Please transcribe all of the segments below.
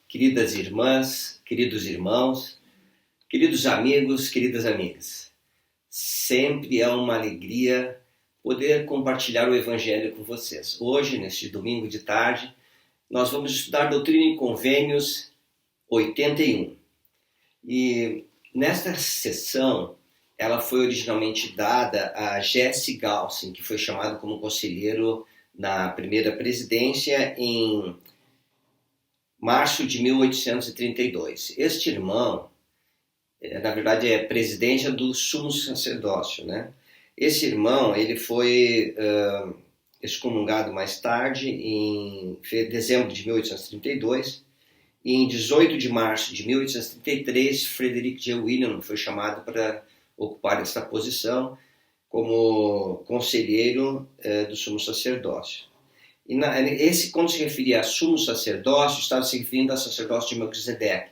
queridas irmãs, queridos irmãos, queridos amigos, queridas amigas. Sempre é uma alegria poder compartilhar o Evangelho com vocês. Hoje, neste domingo de tarde, nós vamos estudar Doutrina e Convênios 81. E nesta sessão, ela foi originalmente dada a Jesse Galsing, que foi chamado como conselheiro na primeira presidência em março de 1832. Este irmão, na verdade, é presidente do sumo sacerdócio, né? Esse irmão, ele foi excomungado mais tarde, em dezembro de 1832, e em 18 de março de 1833, Frederick J. William foi chamado para ocupar essa posição como conselheiro do sumo sacerdócio. E quando se referia a sumo sacerdócio, estava se referindo ao sacerdócio de Melquisedeque.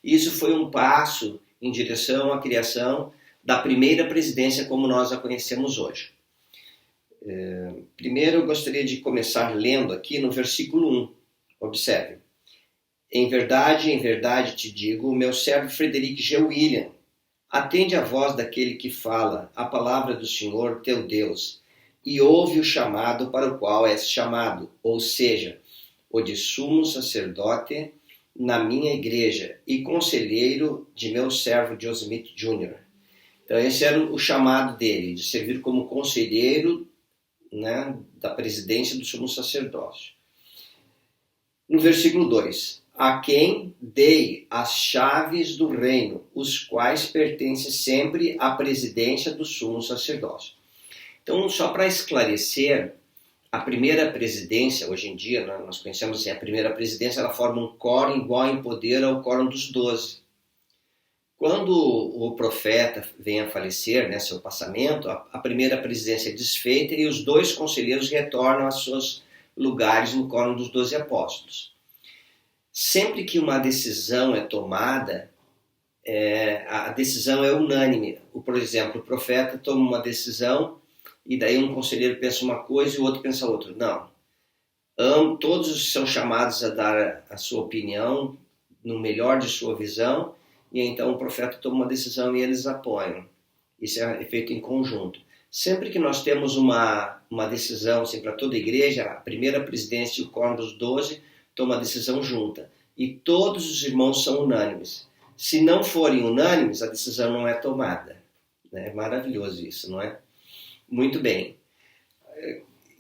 Isso foi um passo em direção à criação da primeira presidência como nós a conhecemos hoje. Primeiro eu gostaria de começar lendo aqui no versículo 1. Observe. Em verdade te digo, meu servo Frederick J. William, atende a voz daquele que fala a palavra do Senhor teu Deus e ouve o chamado para o qual és chamado, ou seja, o de sumo sacerdote na minha igreja e conselheiro de meu servo Joseph Smith Jr. Então esse era o chamado dele, de servir como conselheiro, né, da presidência do sumo sacerdócio. No versículo 2, a quem dei as chaves do reino, os quais pertencem sempre à presidência do sumo sacerdócio. Então, só para esclarecer, a primeira presidência, hoje em dia, né, nós conhecemos assim, a primeira presidência, ela forma um quórum igual em poder ao quórum dos 12. Quando o profeta vem a falecer, né, seu passamento, a primeira presidência é desfeita e os dois conselheiros retornam aos seus lugares no quórum dos 12 apóstolos. Sempre que uma decisão é tomada, a decisão é unânime. Por exemplo, o profeta toma uma decisão e daí um conselheiro pensa uma coisa e o outro pensa outra. Não. Todos são chamados a dar a sua opinião no melhor de sua visão e então o profeta toma uma decisão e eles apoiam. Isso é feito em conjunto. Sempre que nós temos uma decisão assim, para toda a igreja, a primeira presidência e o quórum dos 12 toma a decisão junta. E todos os irmãos são unânimes. Se não forem unânimes, a decisão não é tomada. É maravilhoso isso, não é? Muito bem.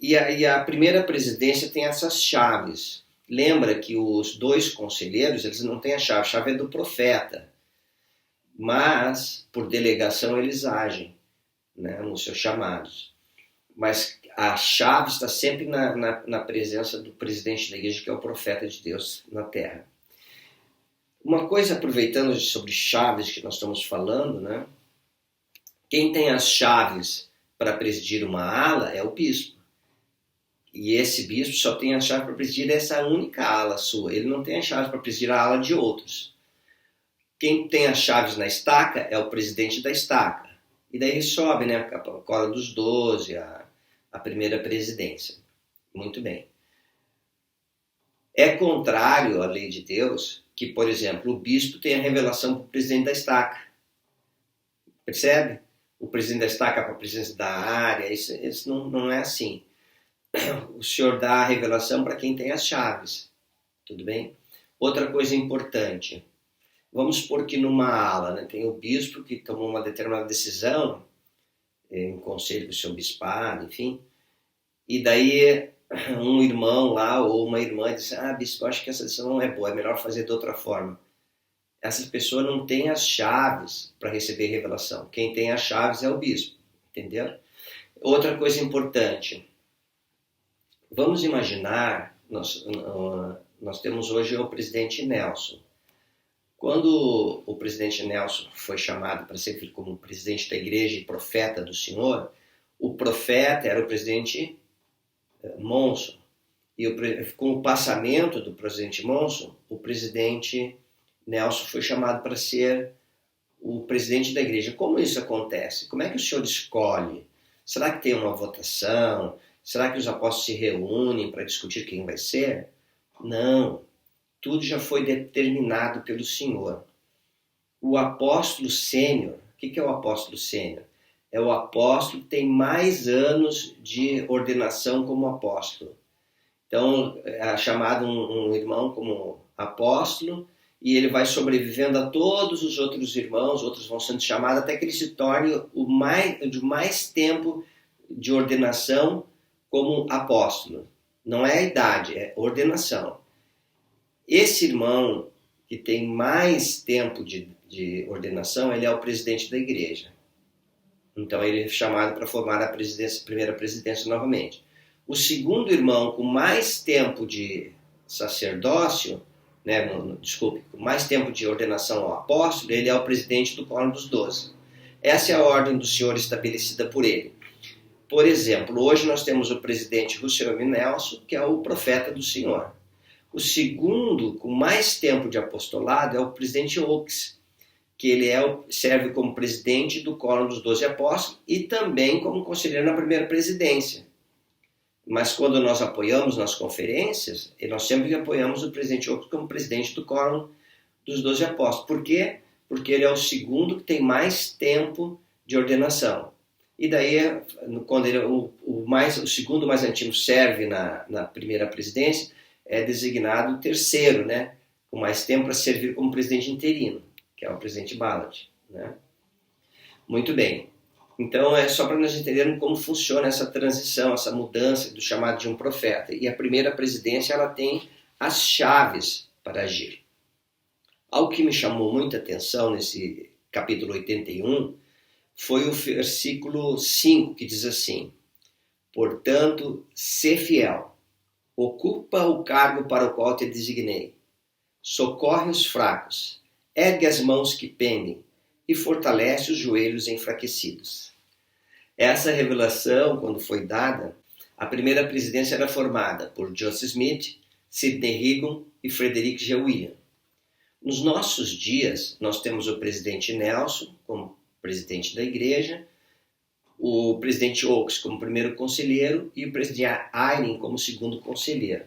E a primeira presidência tem essas chaves. Lembra que os dois conselheiros, eles não têm a chave é do profeta. Mas, por delegação, eles agem, né, nos seus chamados. Mas a chave está sempre na presença do presidente da igreja, que é o profeta de Deus na terra. Uma coisa, aproveitando sobre chaves que nós estamos falando, né? Quem tem as chaves para presidir uma ala é o bispo. E esse bispo só tem a chave para presidir essa única ala sua. Ele não tem a chave para presidir a ala de outros. Quem tem as chaves na estaca é o presidente da estaca. E daí sobe, né? A cola dos 12, a primeira presidência. Muito bem. É contrário à lei de Deus que, por exemplo, o bispo tem a revelação para o presidente da estaca. Percebe? O presidente da estaca para a presidência da área, isso não é assim. O senhor dá a revelação para quem tem as chaves. Tudo bem? Outra coisa importante. Vamos supor que numa ala, né, tem o bispo que tomou uma determinada decisão, em conselho do seu bispado, enfim, e daí um irmão lá ou uma irmã diz, bispo, eu acho que essa decisão não é boa, é melhor fazer de outra forma. Essa pessoa não tem as chaves para receber revelação. Quem tem as chaves é o bispo, entendeu? Outra coisa importante, vamos imaginar, nós temos hoje o presidente Nelson. Quando o presidente Nelson foi chamado para servir como presidente da igreja e profeta do Senhor, o profeta era o presidente Monson. E com o passamento do presidente Monson, o presidente Nelson foi chamado para ser o presidente da igreja. Como isso acontece? Como é que o senhor escolhe? Será que tem uma votação? Será que os apóstolos se reúnem para discutir quem vai ser? Não. tudo já foi determinado pelo Senhor. O apóstolo sênior, o que é o apóstolo sênior? É o apóstolo que tem mais anos de ordenação como apóstolo. Então, é chamado um irmão como apóstolo, e ele vai sobrevivendo a todos os outros irmãos, outros vão sendo chamados, até que ele se torne o de mais tempo de ordenação como apóstolo. Não é a idade, é ordenação. Esse irmão que tem mais tempo de ordenação, ele é o presidente da igreja. Então ele é chamado para formar a primeira presidência novamente. O segundo irmão com mais tempo de sacerdócio, com mais tempo de ordenação ao apóstolo, ele é o presidente do Quórum dos 12. Essa é a ordem do Senhor estabelecida por ele. Por exemplo, hoje nós temos o presidente Russell M. Nelson, que é o profeta do Senhor. O segundo, com mais tempo de apostolado, é o presidente Oaks, que ele serve como presidente do Quórum dos 12 Apóstolos e também como conselheiro na primeira presidência. Mas quando nós apoiamos nas conferências, nós sempre apoiamos o presidente Oaks como presidente do Quórum dos 12 Apóstolos. Por quê? Porque ele é o segundo que tem mais tempo de ordenação. E daí, quando o segundo mais antigo serve na primeira presidência, é designado o terceiro, com mais tempo para servir como presidente interino, que é o presidente Ballard. Muito bem. Então, é só para nós entendermos como funciona essa transição, essa mudança do chamado de um profeta. E a primeira presidência, ela tem as chaves para agir. Algo que me chamou muita atenção nesse capítulo 81 foi o versículo 5, que diz assim: portanto, sê fiel, ocupa o cargo para o qual te designei, socorre os fracos, ergue as mãos que pendem e fortalece os joelhos enfraquecidos. Essa revelação, quando foi dada, a primeira presidência era formada por Joseph Smith, Sidney Rigdon e Frederick G. William. Nos nossos dias, nós temos o presidente Nelson como presidente da igreja, o presidente Oaks como primeiro conselheiro e o presidente Eyring como segundo conselheiro.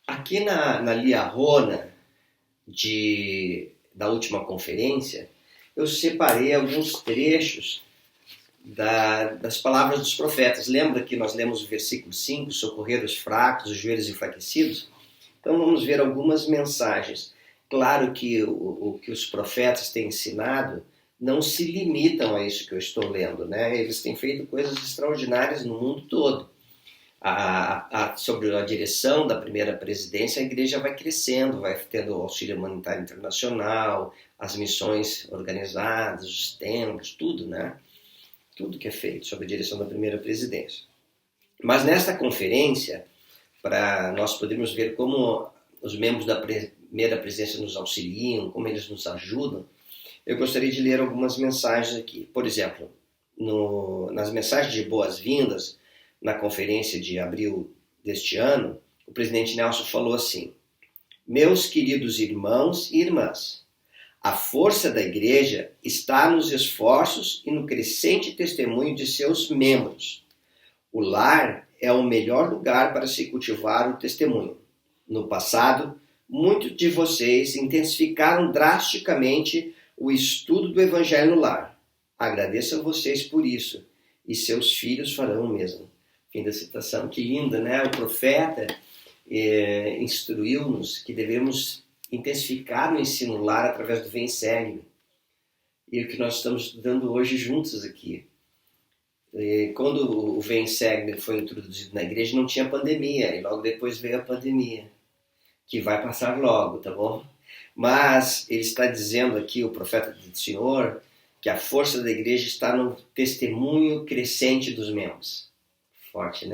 Aqui na liarrona da última conferência, eu separei alguns trechos das palavras dos profetas. Lembra que nós lemos o versículo 5, socorrer os fracos, os joelhos enfraquecidos? Então vamos ver algumas mensagens. Claro que o que os profetas têm ensinado não se limitam a isso que eu estou lendo, Eles têm feito coisas extraordinárias no mundo todo. Sobre a direção da primeira presidência, a igreja vai crescendo, vai tendo o auxílio humanitário internacional, as missões organizadas, os templos, tudo, Tudo que é feito sob a direção da primeira presidência. Mas nesta conferência, para nós podermos ver como os membros da primeira presidência nos auxiliam, como eles nos ajudam, eu gostaria de ler algumas mensagens aqui. Por exemplo, nas mensagens de boas-vindas, na conferência de abril deste ano, o presidente Nelson falou assim: meus queridos irmãos e irmãs, a força da igreja está nos esforços e no crescente testemunho de seus membros. O lar é o melhor lugar para se cultivar o testemunho. No passado, muitos de vocês intensificaram drasticamente o estudo do Evangelho no lar. Agradeço a vocês por isso, e seus filhos farão o mesmo. Fim da citação. Que linda, O profeta instruiu-nos que devemos intensificar o ensino no lar através do Vem Segue-me. E o que nós estamos estudando hoje juntos aqui. Quando o Vem Segue-me foi introduzido na igreja, não tinha pandemia, e logo depois veio a pandemia, que vai passar logo, tá bom? Mas ele está dizendo aqui, o profeta do Senhor, que a força da igreja está no testemunho crescente dos membros. Forte,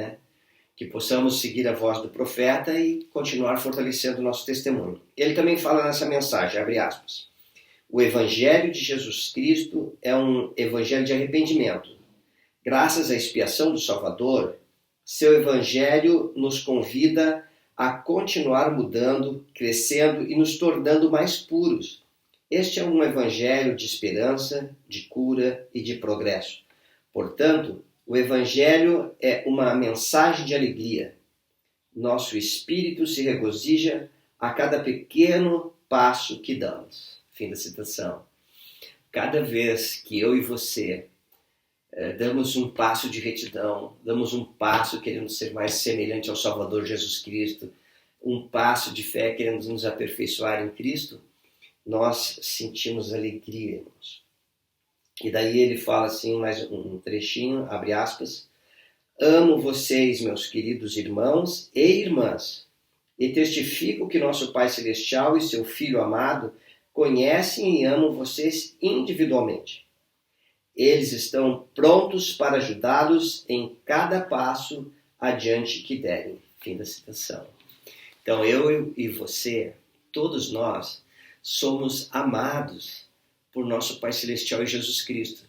Que possamos seguir a voz do profeta e continuar fortalecendo o nosso testemunho. Ele também fala nessa mensagem, abre aspas: o Evangelho de Jesus Cristo é um evangelho de arrependimento. Graças à expiação do Salvador, seu Evangelho nos convida a continuar mudando, crescendo e nos tornando mais puros. Este é um evangelho de esperança, de cura e de progresso. Portanto, o evangelho é uma mensagem de alegria. Nosso espírito se regozija a cada pequeno passo que damos. Fim da citação. Cada vez que eu e você damos um passo de retidão, damos um passo querendo ser mais semelhante ao Salvador Jesus Cristo, um passo de fé querendo nos aperfeiçoar em Cristo, nós sentimos alegria, irmãos. E daí ele fala assim, mais um trechinho, abre aspas, amo vocês, meus queridos irmãos e irmãs, e testifico que nosso Pai Celestial e seu Filho amado conhecem e amam vocês individualmente. Eles estão prontos para ajudá-los em cada passo adiante que derem. Fim da citação. Então eu e você, todos nós, somos amados por nosso Pai Celestial e Jesus Cristo,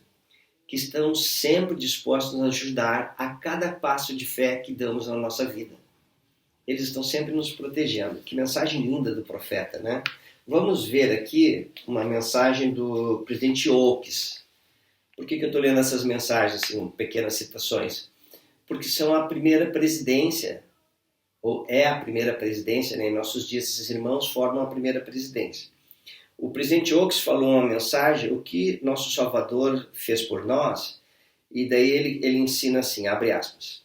que estão sempre dispostos a nos ajudar a cada passo de fé que damos na nossa vida. Eles estão sempre nos protegendo. Que mensagem linda do profeta, né? Vamos ver aqui uma mensagem do presidente Oaks. Por que eu estou lendo essas mensagens, assim, pequenas citações? Porque são a primeira presidência, ou é a primeira presidência, né? Em nossos dias esses irmãos formam a primeira presidência. O presidente Oaks falou uma mensagem, o que nosso Salvador fez por nós, e daí ele ensina assim, abre aspas,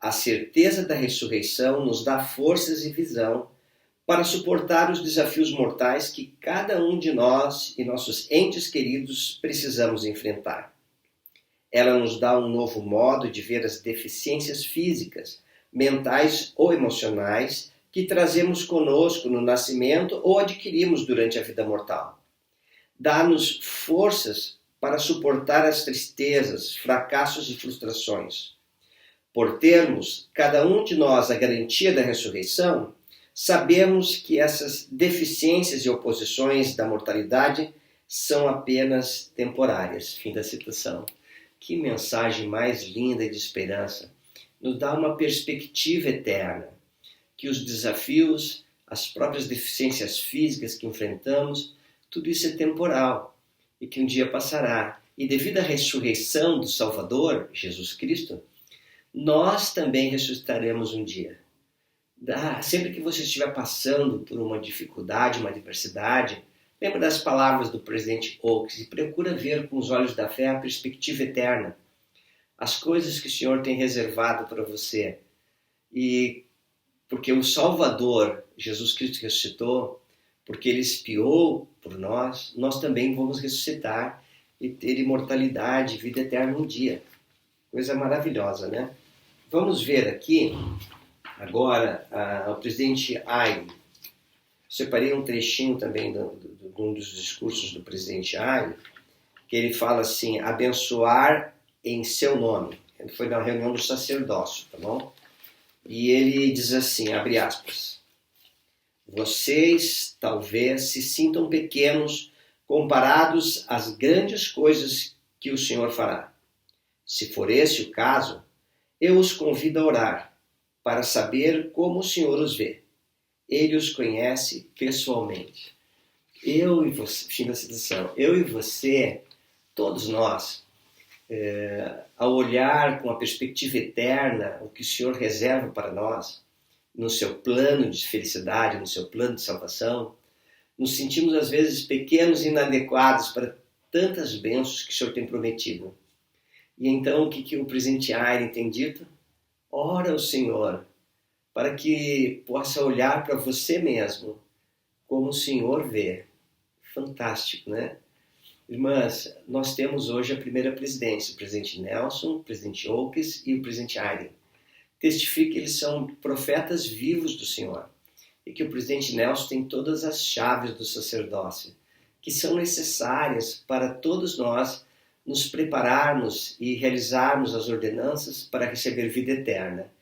a certeza da ressurreição nos dá forças e visão para suportar os desafios mortais que cada um de nós e nossos entes queridos precisamos enfrentar. Ela nos dá um novo modo de ver as deficiências físicas, mentais ou emocionais que trazemos conosco no nascimento ou adquirimos durante a vida mortal. Dá-nos forças para suportar as tristezas, fracassos e frustrações. Por termos, cada um de nós, a garantia da ressurreição, sabemos que essas deficiências e oposições da mortalidade são apenas temporárias. Fim da citação. Que mensagem mais linda de esperança. Nos dá uma perspectiva eterna. Que os desafios, as próprias deficiências físicas que enfrentamos, tudo isso é temporal e que um dia passará. E devido à ressurreição do Salvador, Jesus Cristo, nós também ressuscitaremos um dia. Sempre que você estiver passando por uma dificuldade, uma adversidade, lembra das palavras do presidente Oaks e procura ver com os olhos da fé a perspectiva eterna. As coisas que o Senhor tem reservado para você. E porque o Salvador, Jesus Cristo, ressuscitou, porque Ele expiou por nós, nós também vamos ressuscitar e ter imortalidade, vida eterna um dia. Coisa maravilhosa, né? Vamos ver aqui, agora, o presidente Ayre. Separei um trechinho também de um dos discursos do presidente Ayre, que ele fala assim, abençoar em seu nome. Ele foi na reunião do sacerdócio, tá bom? E ele diz assim, abre aspas, vocês talvez se sintam pequenos comparados às grandes coisas que o Senhor fará. Se for esse o caso, eu os convido a orar para saber como o Senhor os vê. Ele os conhece pessoalmente. Eu e você, fim da citação, eu e você, todos nós, ao olhar com a perspectiva eterna o que o Senhor reserva para nós, no seu plano de felicidade, no seu plano de salvação, nos sentimos às vezes pequenos e inadequados para tantas bênçãos que o Senhor tem prometido. E então o que o presidente Ayre tem dito? Ora ao Senhor, para que possa olhar para você mesmo como o Senhor vê. Fantástico, né? Irmãs, nós temos hoje a primeira presidência, o presidente Nelson, o presidente Oaks e o presidente Ayre. Testifica que eles são profetas vivos do Senhor e que o presidente Nelson tem todas as chaves do sacerdócio, que são necessárias para todos nós nos prepararmos e realizarmos as ordenanças para receber vida eterna.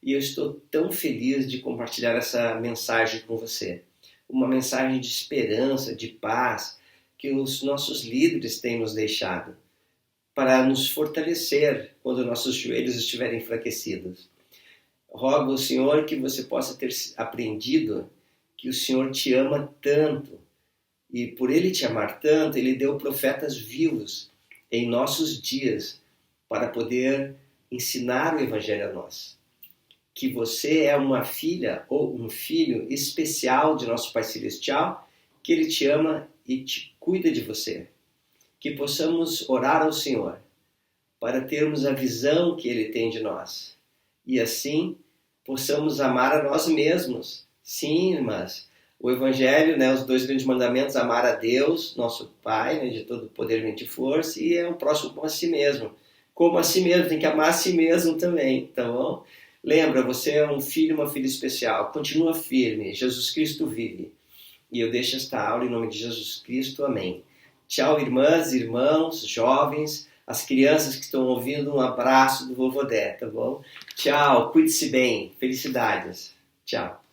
E eu estou tão feliz de compartilhar essa mensagem com você. Uma mensagem de esperança, de paz, que os nossos líderes têm nos deixado, para nos fortalecer quando nossos joelhos estiverem enfraquecidos. Rogo ao Senhor que você possa ter aprendido que o Senhor te ama tanto, e por Ele te amar tanto, Ele deu profetas vivos em nossos dias para poder ensinar o Evangelho a nós. que você é uma filha ou um filho especial de nosso Pai Celestial, que Ele te ama e te cuida de você. Que possamos orar ao Senhor para termos a visão que Ele tem de nós e assim possamos amar a nós mesmos. Sim, mas o Evangelho, né, os 2 grandes mandamentos, amar a Deus, nosso Pai, né, de todo poder, mente e força, e é o próximo como a si mesmo. Como a si mesmo, tem que amar a si mesmo também, tá bom? Lembra, você é um filho, uma filha especial. Continua firme, Jesus Cristo vive. E eu deixo esta aula em nome de Jesus Cristo, amém. Tchau, irmãs, irmãos, jovens, as crianças que estão ouvindo, um abraço do vovô Dé, tá bom? Tchau, cuide-se bem, felicidades. Tchau.